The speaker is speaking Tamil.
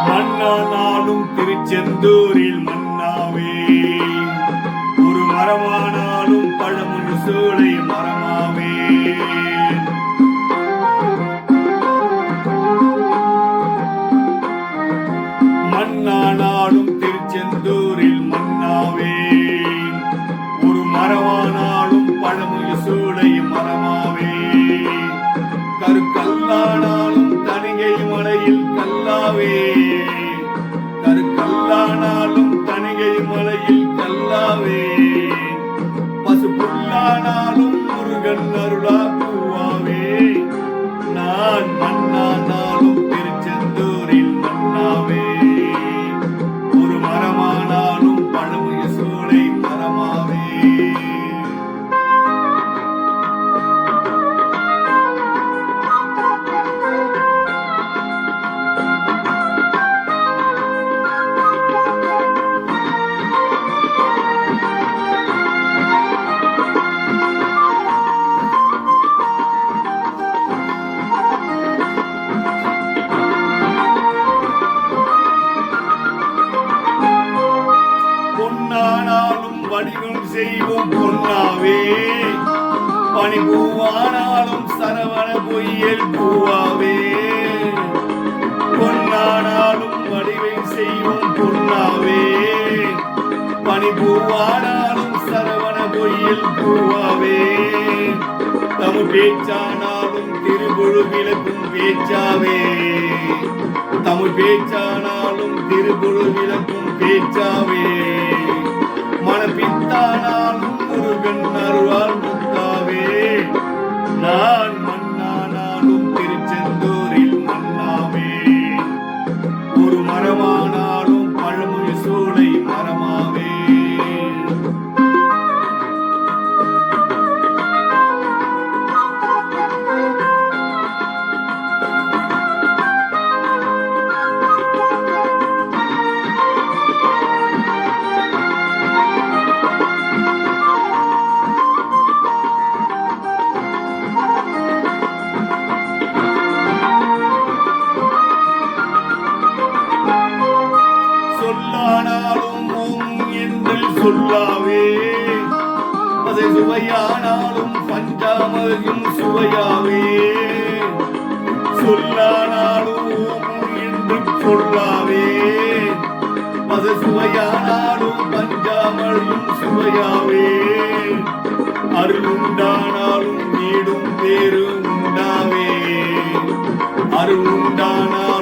மண்ணானாலும் திருச்செந்தூரில் மன்னாவே, ஒரு மரமானாலும் பழமுழு சோலை மரமாவே. மண்ணானாலும் திருச்செந்தூரில் மன்னாவே, ஒரு மரமானாலும் பழமுழு சோலை மரமாவே. கருக்கல்லானாலும் தனிகை மலையில் கல்லாவே, கருக்கல்லானாலும் தனிகை மலையில் கல்லாவே. பசுப்புல்லானாலும் முருகன் அருளா பூவாவே. நான் மண்ணானாலும் திருச்செந்தூரில் மன்னாவே, ஒரு மரமானாலும் பழமுய சோலை மரமாவே. பொன்னானாலும் வடிவம் செய்வோம் பொன்னாவே, பனிபூவானாலும் சரவண பொய்யல் பூவாவே. பொன்னானாலும் வடிவம் செய்வோம் பொன்னாவே, பனிபூவானாலும் சரவண பொய்யல் பூவாவே. தமிழ் பேச்சானாலும் திருப்புழு விளக்கும் பேச்சாவே, தமிழ் பேச்சானாலும் திருப்புழு விளக்கும் பேச்சாவே. மனப்பித்தானாலும் முருகன் அருளால் முத்தாவே. நான் மண்ணானாலும் திருச்செந்தூரில் மன்னாவே, ஒரு மரமானாலும் பழமுழு சோலை மரமாவே. சொல்லானாலும் ஓம் என்று சொல்லாவே, அதை சுவையானாலும் பஞ்சாமயும் சுவையாவே. சொல்லானாலும் ஓம் என்று சொல்லாவே, அது சுவையானாலும் பஞ்சாமயும் சுவையாவே. அருள் உண்டானாலும் வீடும் பேரும் உண்டாவே, அருள் உண்டானாலும்